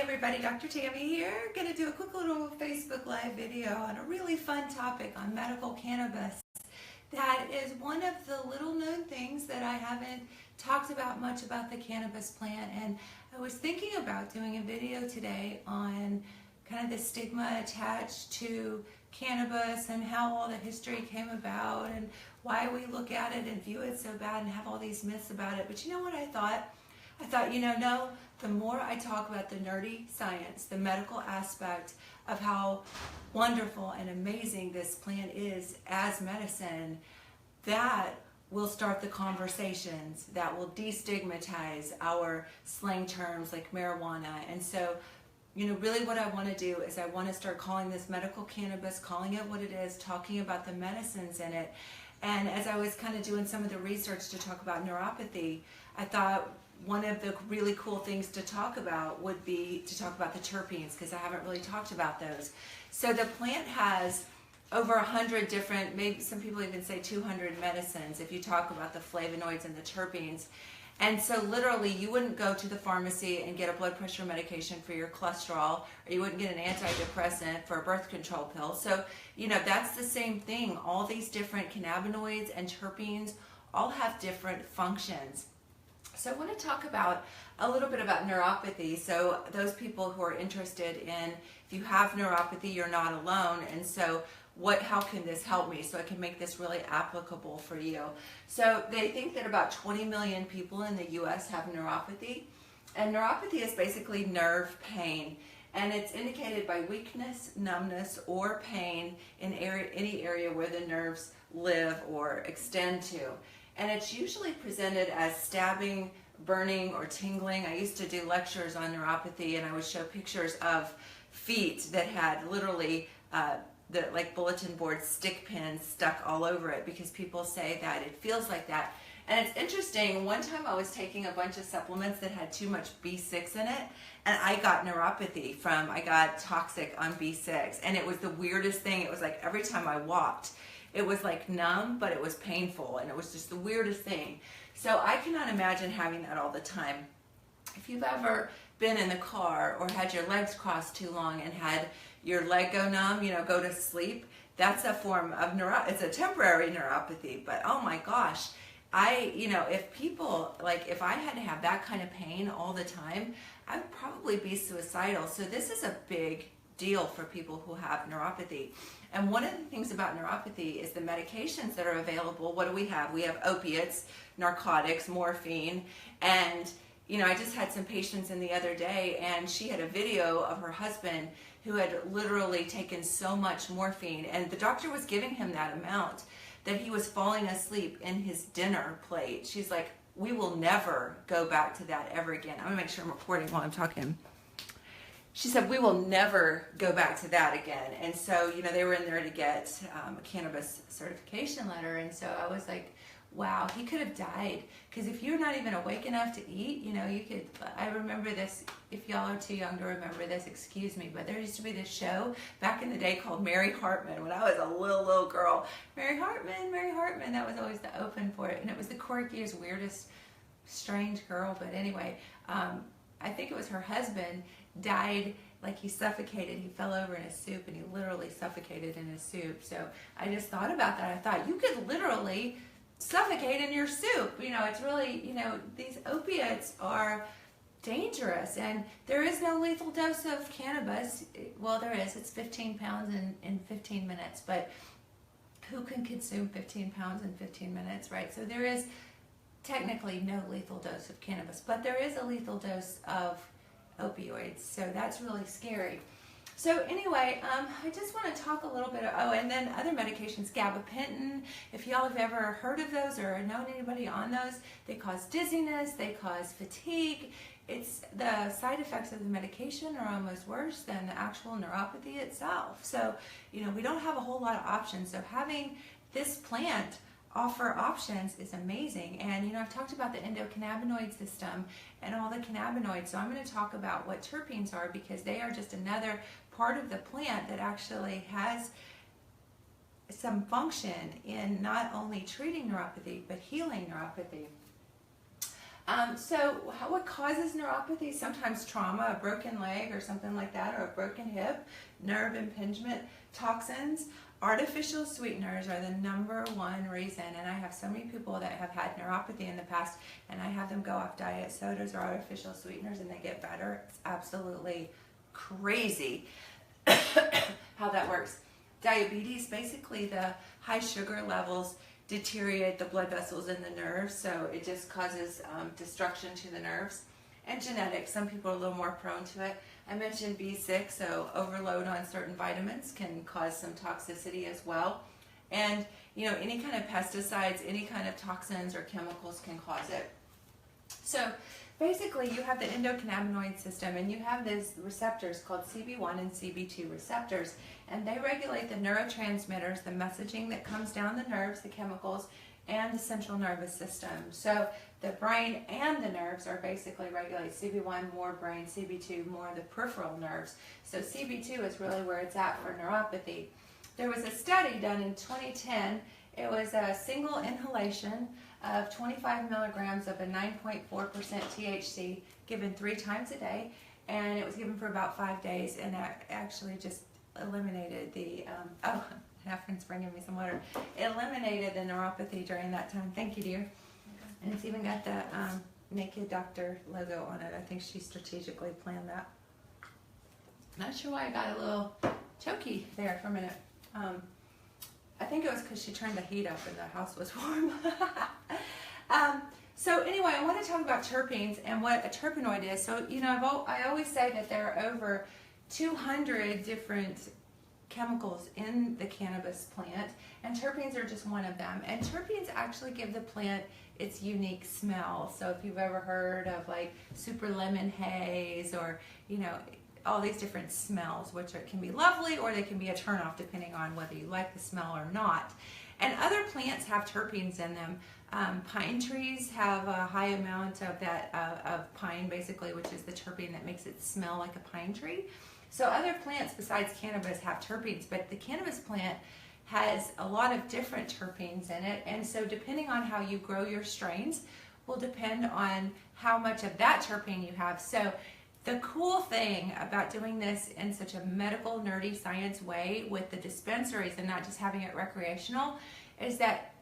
everybody, Dr. Tammy here. Going to do a quick little Facebook Live video on a really fun topic on medical cannabis. That is one of the little known things that I haven't talked about much about the cannabis plant, and I was thinking about doing a video today on kind of the stigma attached to cannabis and how all the history came about and why we look at it and view it so bad and have all these myths about it. But you know what I thought? No, the more I talk about the nerdy science, the medical aspect of how wonderful and amazing this plant is as medicine, that will start the conversations that will destigmatize our slang terms like marijuana. And so, really what I want to do is I want to start calling this medical cannabis, calling it what it is, talking about the medicines in it. And as I was kind of doing some of the research to talk about neuropathy, I thought one of the really cool things to talk about would be to talk about the terpenes, because I haven't really talked about those. So the plant has over 100 different, maybe some people even say 200 medicines if you talk about the flavonoids and the terpenes. And so literally you wouldn't go to the pharmacy and get a blood pressure medication for your cholesterol, or you wouldn't get an antidepressant for a birth control pill. So, that's the same thing. All these different cannabinoids and terpenes all have different functions. So I want to talk about a little bit about neuropathy. So those people who are interested in, if you have neuropathy, you're not alone. And so how can this help me? So I can make this really applicable for you. So they think that about 20 million people in the US have neuropathy. And neuropathy is basically nerve pain. And it's indicated by weakness, numbness, or pain in any area where the nerves live or extend to. And it's usually presented as stabbing, burning, or tingling. I used to do lectures on neuropathy, and I would show pictures of feet that had literally like bulletin board stick pins stuck all over it, because people say that it feels like that. And it's interesting, one time I was taking a bunch of supplements that had too much B6 in it, and I got neuropathy I got toxic on B6. And it was the weirdest thing. It was like every time I walked, it was like numb, but it was painful, and it was just the weirdest thing. So I cannot imagine having that all the time. If you've ever been in the car or had your legs crossed too long and had your leg go numb, go to sleep, that's a form of it's a temporary neuropathy. But oh my gosh, if I had to have that kind of pain all the time, I would probably be suicidal. So this is a big deal for people who have neuropathy. And one of the things about neuropathy is the medications that are available. What do we have? We have opiates, narcotics, morphine, and I just had some patients in the other day, and she had a video of her husband who had literally taken so much morphine, and the doctor was giving him that amount that he was falling asleep in his dinner plate. She's like, we will never go back to that ever again. I'm gonna make sure I'm recording while I'm talking. She said, we will never go back to that again. And so, they were in there to get a cannabis certification letter. And so I was like, wow, he could have died. Because if you're not even awake enough to eat, you could, I remember this, if y'all are too young to remember this, excuse me, but there used to be this show back in the day called Mary Hartman when I was a little girl. Mary Hartman, that was always the open for it. And it was the quirkiest, weirdest, strange girl. But anyway, I think it was her husband died, like he suffocated. He fell over in his soup, and he literally suffocated in his soup. So I just thought about that. I thought, you could literally suffocate in your soup. It's really, these opiates are dangerous, and there is no lethal dose of cannabis. Well, there is. It's 15 pounds in 15 minutes, but who can consume 15 pounds in 15 minutes, right? So there is technically no lethal dose of cannabis, but there is a lethal dose of opioids, so that's really scary. So anyway, I just want to talk a little bit and then other medications, gabapentin, if y'all have ever heard of those or known anybody on those, they cause dizziness, they cause fatigue. It's the side effects of the medication are almost worse than the actual neuropathy itself. So, we don't have a whole lot of options. So having this plant offer options is amazing. And I've talked about the endocannabinoid system and all the cannabinoids, so I'm going to talk about what terpenes are, because they are just another part of the plant that actually has some function in not only treating neuropathy but healing neuropathy. What causes neuropathy? Sometimes trauma, a broken leg or something like that, or a broken hip, nerve impingement, toxins. Artificial sweeteners are the #1 reason, and I have so many people that have had neuropathy in the past, and I have them go off diet sodas or artificial sweeteners and they get better. It's absolutely crazy how that works. Diabetes, basically the high sugar levels deteriorate the blood vessels in the nerves, so it just causes destruction to the nerves. And genetics, some people are a little more prone to it. I mentioned B6, so overload on certain vitamins can cause some toxicity as well. And any kind of pesticides, any kind of toxins or chemicals can cause it. So basically you have the endocannabinoid system, and you have these receptors called CB1 and CB2 receptors, and they regulate the neurotransmitters, the messaging that comes down the nerves, the chemicals, and the central nervous system. So the brain and the nerves are basically regulated. CB1 more brain, CB2 more the peripheral nerves. So CB2 is really where it's at for neuropathy. There was a study done in 2010. It was a single inhalation of 25 milligrams of a 9.4% THC given 3 times a day, and it was given for about 5 days, and that actually just eliminated the Catherine's bringing me some water. It eliminated the neuropathy during that time. Thank you, dear. And it's even got the Naked Doctor logo on it. I think she strategically planned that. Not sure why I got a little choky there for a minute. I think it was because she turned the heat up and the house was warm. So anyway, I want to talk about terpenes and what a terpenoid is. So, I always say that there are over 200 different chemicals in the cannabis plant, and terpenes are just one of them. And terpenes actually give the plant its unique smell. So if you've ever heard of like super lemon haze, or all these different smells, which can be lovely or they can be a turnoff depending on whether you like the smell or not. And other plants have terpenes in them. Pine trees have a high amount of that of pine, basically, which is the terpene that makes it smell like a pine tree. So other plants besides cannabis have terpenes, but the cannabis plant has a lot of different terpenes in it, and so depending on how you grow your strains will depend on how much of that terpene you have. So the cool thing about doing this in such a medical, nerdy science way with the dispensaries and not just having it recreational is that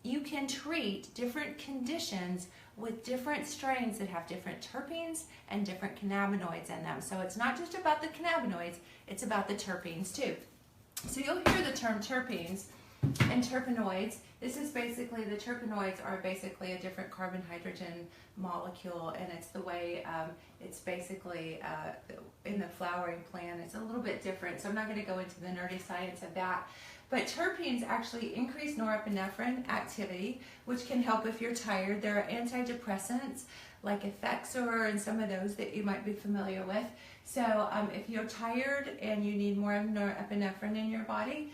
you can treat different conditions with different strains that have different terpenes and different cannabinoids in them. So it's not just about the cannabinoids, it's about the terpenes too. So you'll hear the term terpenes and terpenoids. This is basically, the terpenoids are basically a different carbon hydrogen molecule, and it's the way it's basically in the flowering plant. It's a little bit different, so I'm not going to go into the nerdy science of that. But terpenes actually increase norepinephrine activity, which can help if you're tired. There are antidepressants like Effexor and some of those that you might be familiar with. So if you're tired and you need more norepinephrine in your body,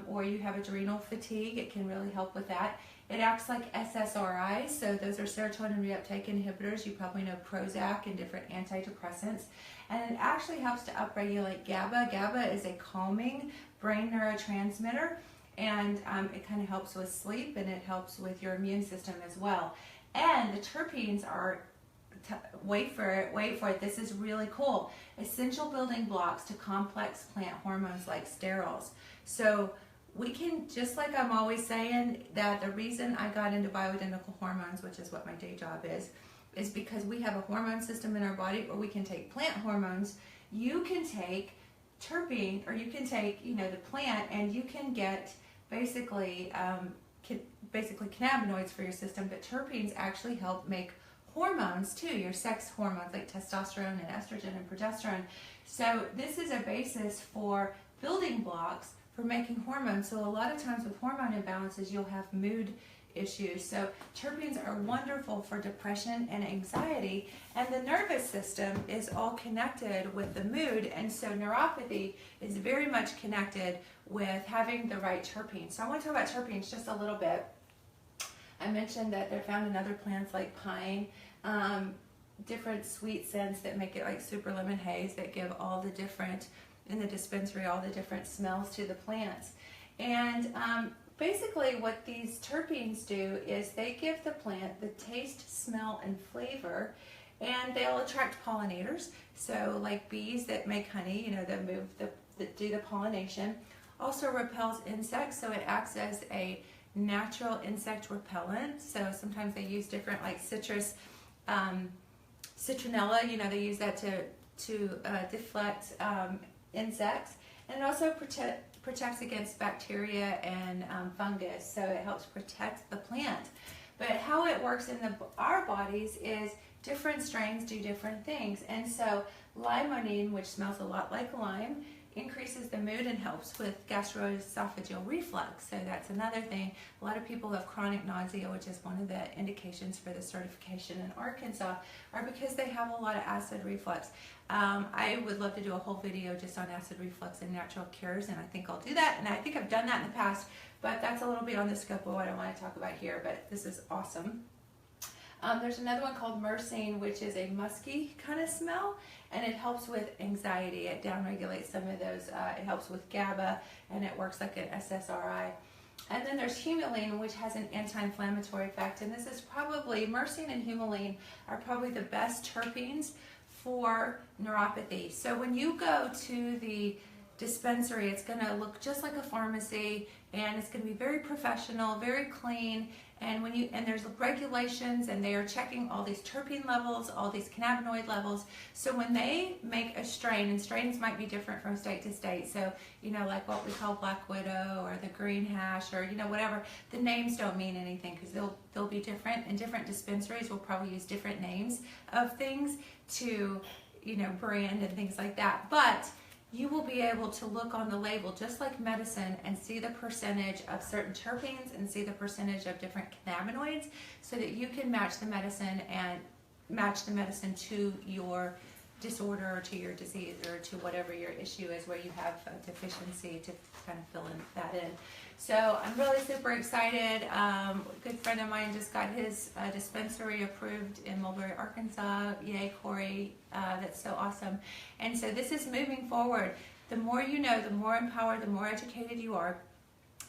or you have adrenal fatigue, it can really help with that. It acts like SSRIs, so those are serotonin reuptake inhibitors. You probably know Prozac and different antidepressants. And it actually helps to upregulate GABA. GABA is a calming brain neurotransmitter, and it kind of helps with sleep, and it helps with your immune system as well. And the terpenes are, wait for it, this is really cool, essential building blocks to complex plant hormones like sterols. So we can, just like I'm always saying, that the reason I got into bioidentical hormones, which is what my day job is because we have a hormone system in our body, or we can take plant hormones. You can take terpene, or you can take the plant, and you can get basically cannabinoids for your system. But terpenes actually help make hormones too, your sex hormones like testosterone and estrogen and progesterone. So this is a basis for building blocks for making hormones. So a lot of times with hormone imbalances, you'll have mood issues. So terpenes are wonderful for depression and anxiety, and the nervous system is all connected with the mood, and so neuropathy is very much connected with having the right terpenes. So I want to talk about terpenes just a little bit. I mentioned that they're found in other plants like pine, different sweet scents that make it like super lemon haze, that give all the different, in the dispensary, all the different smells to the plants. And basically what these terpenes do is they give the plant the taste, smell, and flavor, and they'll attract pollinators. So like bees that make honey, you know, that do the pollination. Also repels insects, so it acts as a natural insect repellent. So sometimes they use different, like citronella, you know, they use that to deflect insects. And it also protects against bacteria and fungus, so it helps protect the plant. But how it works in our bodies is different strains do different things. And so limonene, which smells a lot like lime, increases the mood and helps with gastroesophageal reflux. So that's another thing. A lot of people have chronic nausea, which is one of the indications for the certification in Arkansas, are because they have a lot of acid reflux. I would love to do a whole video just on acid reflux and natural cures, and I think I'll do that, and I think I've done that in the past, but that's a little beyond the scope of what I want to talk about here, but this is awesome. There's another one called myrcene, which is a musky kind of smell, and it helps with anxiety. It downregulates some of those. It helps with GABA, and it works like an SSRI. And then there's humulene, which has an anti-inflammatory effect, and this is probably, myrcene and humulene are probably the best terpenes for neuropathy. So when you go to the dispensary, it's going to look just like a pharmacy, and it's going to be very professional, very clean, and there's regulations, and they are checking all these terpene levels, all these cannabinoid levels. So when they make a strain, and strains might be different from state to state, so you know, like what we call Black Widow or the Green Hash, or you know, whatever, the names don't mean anything because they'll be different, and different dispensaries will probably use different names of things to, you know, brand and things like that. But you will be able to look on the label just like medicine and see the percentage of certain terpenes and see the percentage of different cannabinoids, so that you can match the medicine to your disorder or to your disease or to whatever your issue is where you have a deficiency, to kind of fill that in. So I'm really super excited. A good friend of mine just got his dispensary approved in Mulberry, Arkansas. Yay, Corey. That's so awesome. And so this is moving forward. The more you know, the more empowered, the more educated you are,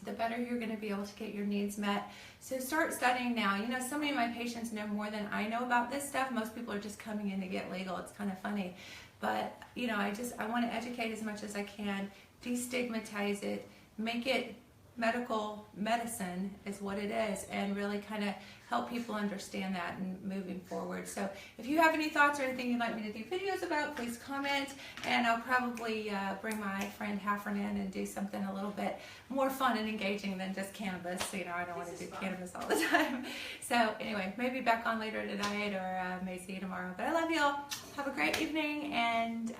the better you're going to be able to get your needs met. So start studying now. You know, so many of my patients know more than I know about this stuff. Most people are just coming in to get legal. It's kind of funny. But, you know, I want to educate as much as I can, destigmatize it, make it medical medicine is what it is, and really kind of help people understand that and moving forward. So if you have any thoughts or anything you'd like me to do videos about, please comment, and I'll probably bring my friend Heffernan and do something a little bit more fun and engaging than just cannabis. You know, I don't want to do cannabis all the time. So anyway, maybe back on later tonight, or may see you tomorrow. But I love you all. Have a great evening, and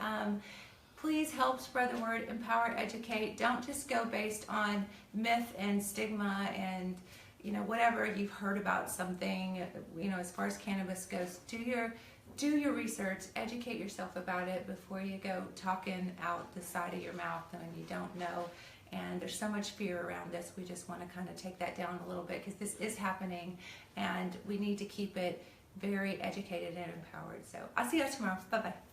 please help spread the word, empower, educate. Don't just go based on myth and stigma and, you know, whatever you've heard about something. You know, as far as cannabis goes, do your research, educate yourself about it before you go talking out the side of your mouth when you don't know. And there's so much fear around this. We just want to kind of take that down a little bit, because this is happening, and we need to keep it very educated and empowered. So I'll see you tomorrow. Bye-bye.